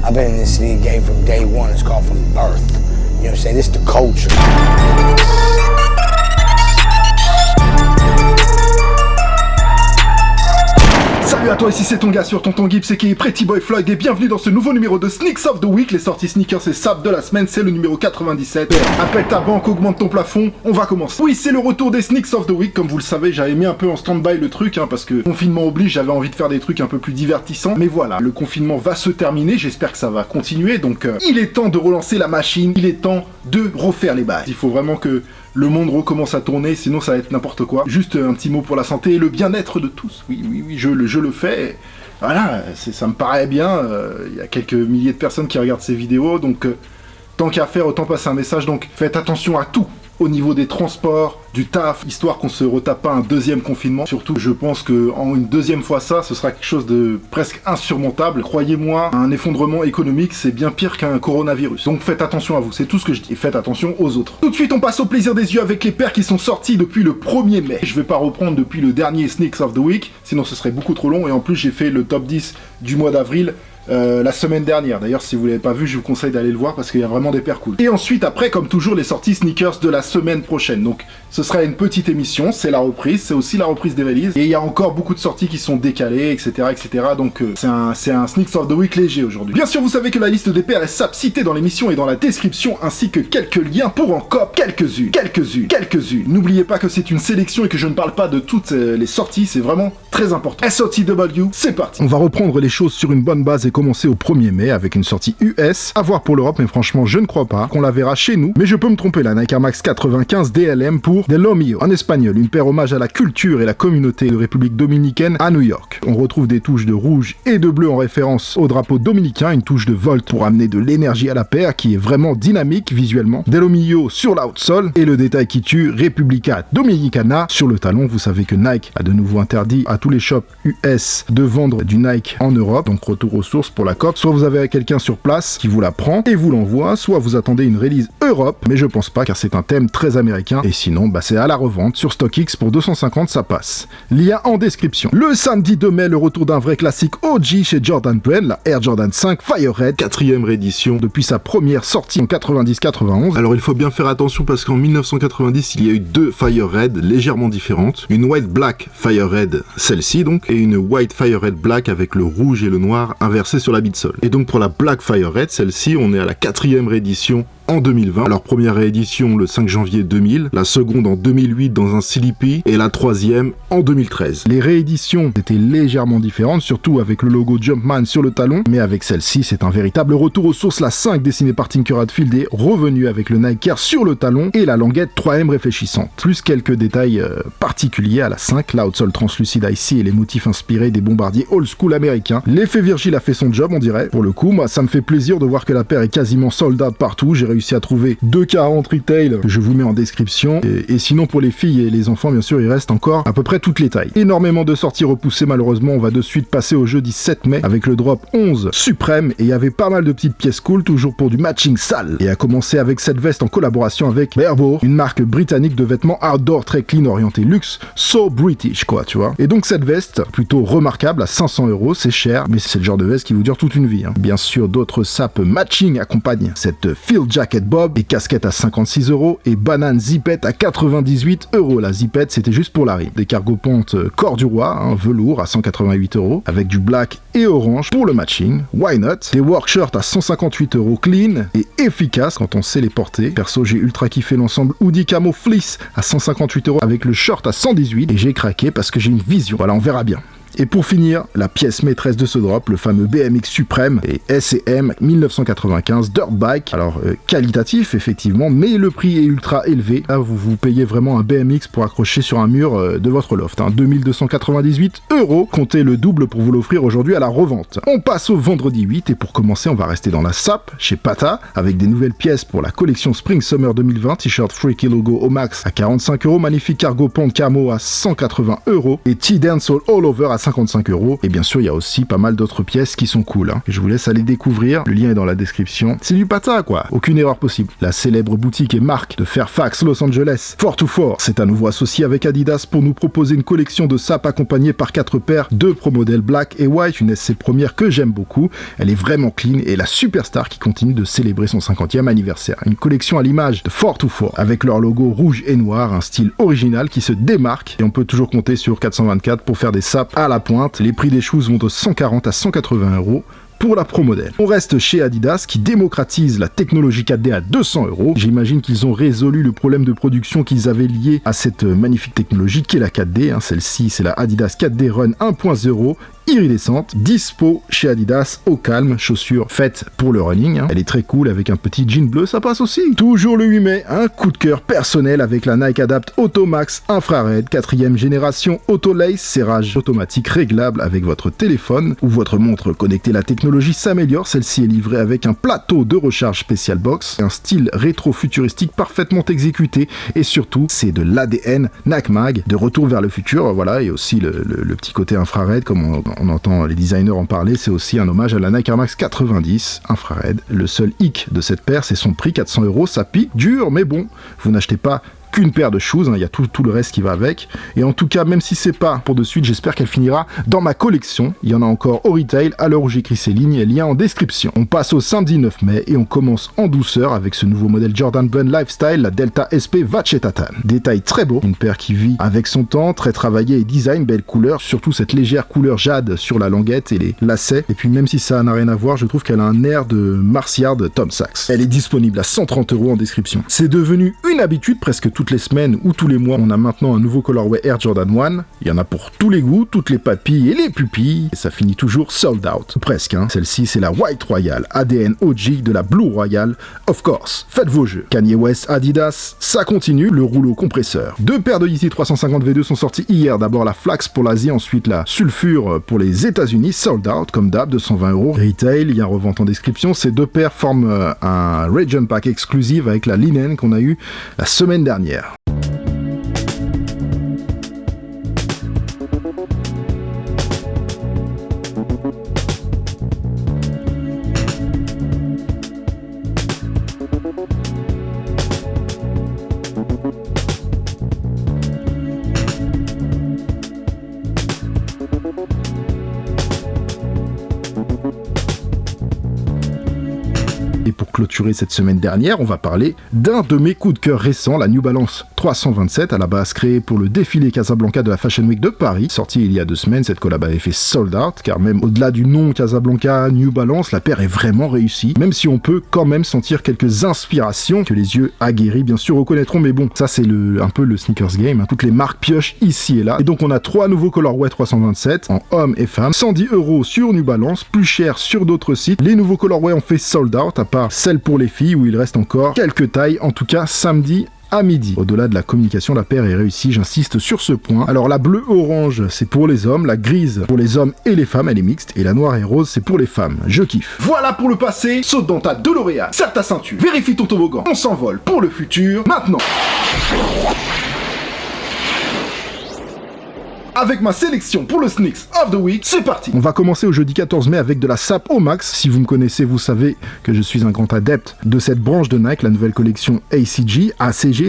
I've been in this league game from day one. It's called from birth. You know what I'm saying? This is the culture. Salut à toi, ici c'est ton gars sur Tonton Gibbs et qui est Pretty Boy Floyd et bienvenue dans ce nouveau numéro de Sneaks of the Week. Les sorties sneakers et saps de la semaine, c'est le numéro 97. Appelle ta banque, augmente ton plafond, on va commencer. Oui, c'est le retour des Sneaks of the Week. Comme vous le savez, j'avais mis un peu en stand-by le truc parce que confinement oblige, j'avais envie de faire des trucs un peu plus divertissants. Mais voilà, le confinement va se terminer, j'espère que ça va continuer. Donc il est temps de relancer la machine, il est temps de refaire les bails. Il faut vraiment que le monde recommence à tourner, sinon ça va être n'importe quoi. Juste un petit mot pour la santé et le bien-être de tous. Oui, je le fais. Voilà, ça me paraît bien. Il y a quelques milliers de personnes qui regardent ces vidéos, donc tant qu'à faire, autant passer un message. Donc faites attention à tout au niveau des transports, du taf, histoire qu'on se retape pas un deuxième confinement. Surtout, je pense qu'en une deuxième fois ça, ce sera quelque chose de presque insurmontable. Croyez-moi, un effondrement économique, c'est bien pire qu'un coronavirus. Donc faites attention à vous, c'est tout ce que je dis. Et faites attention aux autres. Tout de suite, on passe au plaisir des yeux avec les paires qui sont sorties depuis le 1er mai. Je vais pas reprendre depuis le dernier Sneaks of the Week, sinon ce serait beaucoup trop long. Et en plus, j'ai fait le top 10 du mois d'avril la semaine dernière. D'ailleurs, si vous l'avez pas vu, je vous conseille d'aller le voir parce qu'il y a vraiment des paires cool. Et ensuite, après, comme toujours, les sorties sneakers de la semaine prochaine. Donc, ce sera une petite émission, c'est la reprise, c'est aussi la reprise des releases. Et il y a encore beaucoup de sorties qui sont décalées, etc., etc. Donc, c'est un Sneaks of the Week léger aujourd'hui. Bien sûr, vous savez que la liste des paires est citée dans l'émission et dans la description, ainsi que quelques liens pour en cop quelques-unes. N'oubliez pas que c'est une sélection et que je ne parle pas de toutes les sorties, c'est vraiment très important. SOTW, c'est parti. On va reprendre les choses sur une bonne base et commencer au 1er mai avec une sortie US, à voir pour l'Europe, mais franchement je ne crois pas qu'on la verra chez nous, mais je peux me tromper, la Nike Air Max 95 DLM pour De Lo Mio, en espagnol, une paire hommage à la culture et la communauté de République dominicaine à New York. On retrouve des touches de rouge et de bleu en référence au drapeau dominicain, une touche de volt pour amener de l'énergie à la paire qui est vraiment dynamique visuellement. De Lo Mio sur l'outsole et le détail qui tue, República Dominicana sur le talon. Vous savez que Nike a de nouveau interdit à tous les shops US de vendre du Nike en Europe, donc retour aux sources pour la COP. Soit vous avez quelqu'un sur place qui vous la prend et vous l'envoie, soit vous attendez une release Europe, mais je pense pas car c'est un thème très américain et sinon c'est à la revente sur StockX pour 250, ça passe. Lien en description. Le samedi 2 mai, le retour d'un vrai classique OG chez Jordan Brand, la Air Jordan 5 Fire Red, 4e réédition depuis sa première sortie en 90-91. Alors il faut bien faire attention parce qu'en 1990 il y a eu deux Fire Red légèrement différentes, une White Black Fire Red, celle-ci donc, et une White Fire Red Black avec le rouge et le noir inversés sur la midsole. Et donc pour la Black Fire Red, celle-ci, on est à la 4e réédition en 2020. Alors première réédition le 5 janvier 2000, la seconde en 2008 dans un CDP et la 3e en 2013. Les rééditions étaient légèrement différentes, surtout avec le logo Jumpman sur le talon, mais avec celle-ci c'est un véritable retour aux sources. La 5 dessinée par Tinker Hatfield est revenue avec le Nike Air sur le talon et la languette 3M réfléchissante. Plus quelques détails particuliers à la 5, l'outsole translucide ici et les motifs inspirés des bombardiers old school américains. L'effet Virgil a fait son job on dirait. Pour le coup, moi ça me fait plaisir de voir que la paire est quasiment sold out partout. J'ai réussi à trouver 2,40 retail que je vous mets en description et sinon pour les filles et les enfants bien sûr il reste encore à peu près toutes les tailles. Énormément de sorties repoussées malheureusement. On va de suite passer au jeudi 7 mai avec le drop 11 suprême et il y avait pas mal de petites pièces cool toujours pour du matching sale et à commencer avec cette veste en collaboration avec Barbour, une marque britannique de vêtements outdoor très clean orienté luxe, so British quoi tu vois. Et donc cette veste plutôt remarquable à 500 €, c'est cher mais c'est le genre de veste qui vous dure toute une vie hein. Bien sûr d'autres sapes matching accompagnent cette Field Jacket Bob et casquette à 56 € et banane zipette à 98 €. La zipette c'était juste pour la rime. Des cargo pontes corps du roi, hein, velours à 188 € avec du black et orange pour le matching. Why not? Des work shirts à 158 € clean et efficace quand on sait les porter. Perso j'ai ultra kiffé l'ensemble hoodie camo fleece à 158 € avec le short à 118 et j'ai craqué parce que j'ai une vision. Voilà on verra bien. Et pour finir, la pièce maîtresse de ce drop, le fameux BMX Supreme et S&M 1995 Dirt Bike. Alors qualitatif effectivement, mais le prix est ultra élevé. Là vous payez vraiment un BMX pour accrocher sur un mur de votre loft. 2298 €. Comptez le double pour vous l'offrir aujourd'hui à la revente. On passe au vendredi 8 et pour commencer on va rester dans la SAP chez Pata avec des nouvelles pièces pour la collection Spring Summer 2020. T-shirt Freaky Logo au max à 45 €. Magnifique cargo pant camo à 180 € et T-Dancehall All Over à 155 €. Et bien sûr, il y a aussi pas mal d'autres pièces qui sont cool. Je vous laisse aller découvrir. Le lien est dans la description. C'est du patin, quoi. Aucune erreur possible. La célèbre boutique et marque de Fairfax, Los Angeles, 424, s'est à nouveau associée avec Adidas pour nous proposer une collection de sapes accompagnée par 4 paires de Pro modèles Black et White, une SC première que j'aime beaucoup. Elle est vraiment clean et la superstar qui continue de célébrer son 50e anniversaire. Une collection à l'image de 424 avec leur logo rouge et noir, un style original qui se démarque et on peut toujours compter sur 424 pour faire des sapes à la pointe. Les prix des shoes vont de 140 à 180 € pour la Pro modèle. On reste chez Adidas qui démocratise la technologie 4D à 200 €. J'imagine qu'ils ont résolu le problème de production qu'ils avaient lié à cette magnifique technologie qui est la 4D. Celle-ci, c'est la Adidas 4D Run 1.0. Iridescente, dispo chez Adidas au calme, chaussure faite pour le running. Elle est très cool avec un petit jean bleu, ça passe aussi. Toujours le 8 mai, un coup de cœur personnel avec la Nike Adapt Auto Max Infrared, 4e génération Auto Lace, serrage automatique réglable avec votre téléphone ou votre montre connectée. La technologie s'améliore, celle-ci est livrée avec un plateau de recharge Special Box, un style rétro-futuristique parfaitement exécuté et surtout c'est de l'ADN Nike Mag, de retour vers le futur, voilà, et aussi le petit côté infrared comme on entend les designers en parler, c'est aussi un hommage à la Nike Air Max 90 infrared. Le seul hic de cette paire, c'est son prix, 400 €, ça pique dur, mais bon, vous n'achetez pas qu'une paire de shoes, il y a tout le reste qui va avec. Et en tout cas, même si c'est pas pour de suite, j'espère qu'elle finira dans ma collection. Il y en a encore au retail à l'heure où j'écris ces lignes, lien en description. On passe au samedi 9 mai et on commence en douceur avec ce nouveau modèle Jordan Brand Lifestyle, la Delta SP Vachetatal. Détail très beau, une paire qui vit avec son temps, très travaillée et design, belle couleur, surtout cette légère couleur jade sur la languette et les lacets. Et puis même si ça n'a rien à voir, je trouve qu'elle a un air de Marciard de Tom Sachs. Elle est disponible à 130 € en description. C'est devenu une habitude presque toutes les semaines ou tous les mois, on a maintenant un nouveau colorway Air Jordan 1. Il y en a pour tous les goûts, toutes les papilles et les pupilles. Et ça finit toujours sold out. Ou presque, Celle-ci, c'est la White Royal, ADN OG de la Blue Royal. Of course, faites vos jeux. Kanye West, Adidas, ça continue, le rouleau compresseur. 2 paires de Yeezy 350 V2 sont sorties hier. D'abord la Flax pour l'Asie, ensuite la Sulfure pour les États-Unis. Sold out, comme d'hab, 220 €. Retail, il y a un revente en description. Ces 2 paires forment un Region Pack exclusive avec la Linen qu'on a eu la semaine dernière. Et pour clôturer cette semaine dernière, on va parler d'un de mes coups de cœur récents, la New Balance 327, à la base créée pour le défilé Casablanca de la Fashion Week de Paris. Sortie il y a 2 semaines, cette collab avait fait sold out, car même au-delà du nom Casablanca, New Balance, la paire est vraiment réussie, même si on peut quand même sentir quelques inspirations que les yeux aguerris bien sûr reconnaîtront, mais bon, ça c'est un peu le sneakers game, toutes les marques piochent ici et là. Et donc on a 3 nouveaux colorways 327 en hommes et femmes, 110 € sur New Balance, plus cher sur d'autres sites. Les nouveaux colorways ont fait sold out, à part celle pour les filles où il reste encore quelques tailles, en tout cas samedi à midi. Au-delà de la communication, la paire est réussie, j'insiste sur ce point. Alors la bleu-orange, c'est pour les hommes, la grise pour les hommes et les femmes, elle est mixte, et la noire et rose, c'est pour les femmes. Je kiffe. Voilà pour le passé, saute dans ta DeLorean, serre ta ceinture, vérifie ton toboggan, on s'envole pour le futur, maintenant. Avec ma sélection pour le Sneaks of the Week, c'est parti. On va commencer au jeudi 14 mai avec de la sape au max. Si vous me connaissez, vous savez que je suis un grand adepte de cette branche de Nike, la nouvelle collection ACG,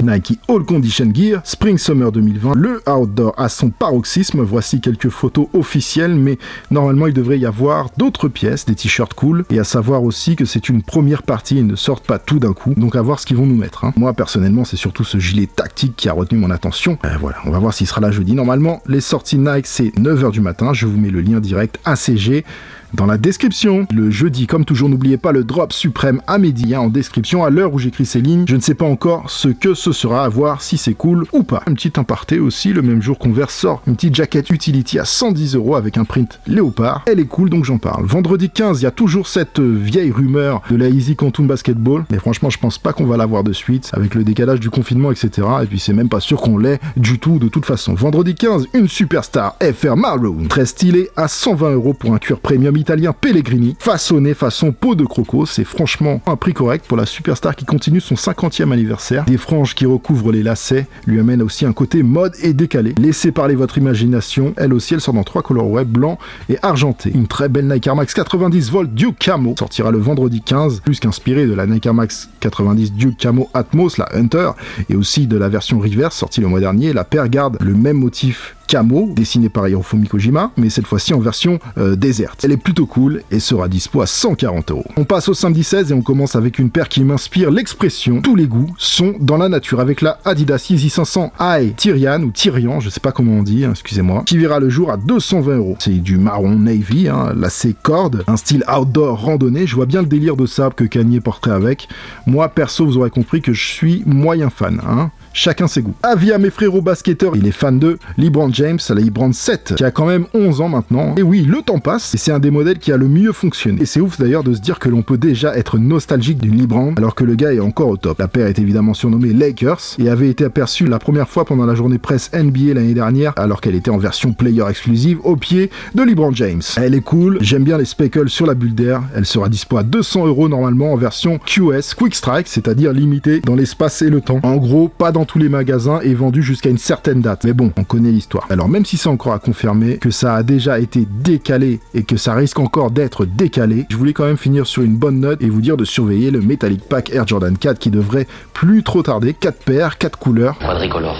Nike All Condition Gear, Spring Summer 2020. Le outdoor à son paroxysme. Voici quelques photos officielles, mais normalement il devrait y avoir d'autres pièces, des t-shirts cool, et à savoir aussi que c'est une première partie, ils ne sortent pas tout d'un coup, donc à voir ce qu'ils vont nous mettre. Moi personnellement, c'est surtout ce gilet tactique qui a retenu mon attention. Voilà, on va voir s'il sera là jeudi. Normalement, les sorties Nike, c'est 9h du matin. Je vous mets le lien direct ACG dans la description. Le jeudi, comme toujours, n'oubliez pas le drop suprême à midi en description. À l'heure où j'écris ces lignes, je ne sais pas encore ce que ce sera, à voir si c'est cool ou pas. Un petit aparté aussi, le même jour Converse sort une petite jaquette utility à 110 € avec un print léopard. Elle est cool, donc j'en parle. Vendredi 15, il y a toujours cette vieille rumeur de la Easy Quantum Basketball, mais franchement, je pense pas qu'on va l'avoir de suite, avec le décalage du confinement, etc. Et puis c'est même pas sûr qu'on l'ait du tout, de toute façon. Vendredi 15, une superstar FR Maroon, très stylée, à 120 € pour un cuir premium firme italien Pellegrini, façonné façon peau de croco. C'est franchement un prix correct pour la superstar qui continue son 50e anniversaire. Des franges qui recouvrent les lacets lui amènent aussi un côté mode et décalé. Laissez parler votre imagination. Elle aussi, elle sort dans 3 colorways, blanc et argenté. Une très belle Nike Air Max 90 volts Duke Camo sortira le vendredi 15, plus qu'inspiré de la Nike Air Max 90 Duke Camo Atmos, la Hunter, et aussi de la version Reverse sortie le mois dernier. La paire garde le même motif camo, dessiné par Hirofumi Kojima, mais cette fois-ci en version déserte. Elle est plutôt cool et sera dispo à 140 €. On passe au samedi 16 et on commence avec une paire qui m'inspire l'expression tous les goûts sont dans la nature, avec la Adidas Yeezy 500 High Tyrian ou Tyrian, je sais pas comment on dit, hein, excusez-moi, qui verra le jour à 220 €. C'est du marron navy, hein, lacé corde, un style outdoor randonnée. Je vois bien le délire de sable que Kanye porterait avec. Moi perso, vous aurez compris que je suis moyen fan, hein. Chacun ses goûts. Avis à mes frérots basketteurs, il est fan de LeBron James, la LeBron 7, qui a quand même 11 ans maintenant. Et oui, le temps passe, et c'est un des modèles qui a le mieux fonctionné. Et c'est ouf d'ailleurs de se dire que l'on peut déjà être nostalgique d'une LeBron, alors que le gars est encore au top. La paire est évidemment surnommée Lakers, et avait été aperçue la première fois pendant la journée presse NBA l'année dernière, alors qu'elle était en version player exclusive, au pied de LeBron James. Elle est cool, j'aime bien les speckles sur la bulle d'air, elle sera dispo à 200 € normalement en version QS, Quick Strike, c'est-à-dire limitée dans l'espace et le temps. En gros, pas dans tous les magasins et vendu jusqu'à une certaine date. Mais bon, on connaît l'histoire. Alors même si c'est encore à confirmer, que ça a déjà été décalé et que ça risque encore d'être décalé, je voulais quand même finir sur une bonne note et vous dire de surveiller le Metallic Pack Air Jordan 4 qui devrait plus trop tarder. 4 paires, 4 couleurs. Quadricolore.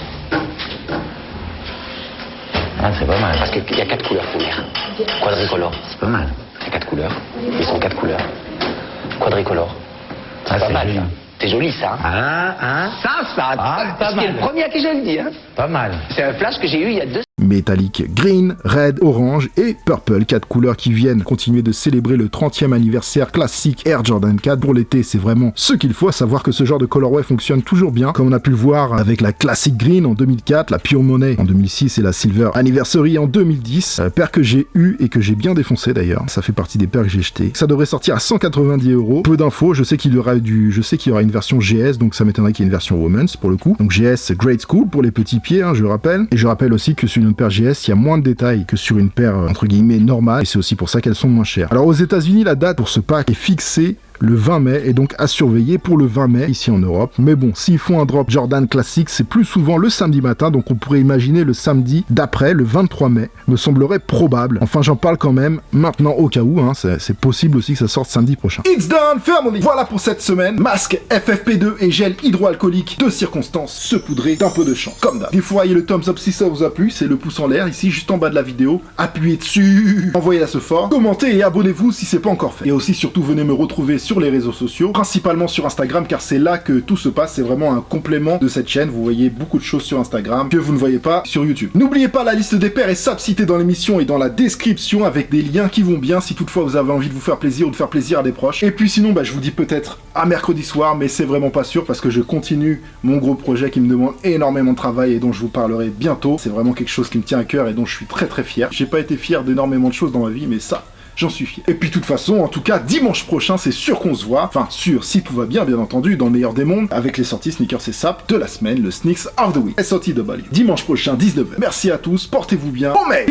Ah, c'est pas mal. Parce qu'il y a 4 couleurs pour l'air. Quadricolore. C'est pas mal. Il y a 4 couleurs. Ils sont 4 couleurs. Quadricolore. C'est pas mal. C'est joli ça. Pas C'est mal. le premier à qui je le dis. Hein. Pas mal. C'est un flash que j'ai eu il y a 2 Métallique green, red, orange et purple, 4 couleurs qui viennent continuer de célébrer le 30e anniversaire classique Air Jordan 4. Pour l'été, c'est vraiment ce qu'il faut, à savoir que ce genre de colorway fonctionne toujours bien, comme on a pu le voir avec la Classic Green en 2004, la Pure Money en 2006 et la Silver Anniversary en 2010, paire que j'ai eu et que j'ai bien défoncé d'ailleurs, ça fait partie des paires que j'ai jetées. Ça devrait sortir à 190 €. Peu d'infos, je sais qu'il y aura une version GS, donc ça m'étonnerait qu'il y ait une version Women's pour le coup. Donc GS, c'est Grade School pour les petits pieds, hein, je le rappelle. Et je rappelle aussi que sur une paire GS, il y a moins de détails que sur une paire entre guillemets normale, et c'est aussi pour ça qu'elles sont moins chères. Alors aux États-Unis, la date pour ce pack est fixée le 20 mai, et donc à surveiller pour le 20 mai ici en Europe. Mais bon, s'ils font un drop Jordan classique, c'est plus souvent le samedi matin, donc on pourrait imaginer le samedi d'après, le 23 mai, me semblerait probable. Enfin, j'en parle quand même maintenant au cas où, hein, c'est possible aussi que ça sorte samedi prochain. It's done, family! Voilà pour cette semaine. Masque FFP2 et gel hydroalcoolique de circonstance, saupoudré d'un peu de chant, comme d'hab. Il faut envoyer le thumbs up si ça vous a plu, c'est le pouce en l'air ici, juste en bas de la vidéo. Appuyez dessus, envoyez-la ce fort, commentez et abonnez-vous si c'est pas encore fait. Et aussi, surtout, venez me retrouver sur les réseaux sociaux, principalement sur Instagram, car c'est là que tout se passe, c'est vraiment un complément de cette chaîne. Vous voyez beaucoup de choses sur Instagram que vous ne voyez pas sur YouTube. N'oubliez pas la liste des paires et subs cités dans l'émission et dans la description, avec des liens qui vont bien si toutefois vous avez envie de vous faire plaisir ou de faire plaisir à des proches. Et puis sinon, je vous dis peut-être à mercredi soir, mais c'est vraiment pas sûr parce que je continue mon gros projet qui me demande énormément de travail et dont je vous parlerai bientôt. C'est vraiment quelque chose qui me tient à cœur et dont je suis très très fier. J'ai pas été fier d'énormément de choses dans ma vie, mais ça, j'en suis fier. Et puis de toute façon, en tout cas, dimanche prochain, c'est sûr qu'on se voit. Enfin, sûr, si tout va bien, bien entendu, dans le meilleur des mondes, avec les sorties sneakers et sap de la semaine, le Sneaks of the Week. SOTW. Dimanche prochain, 19h. Merci à tous, portez-vous bien. Oh mais,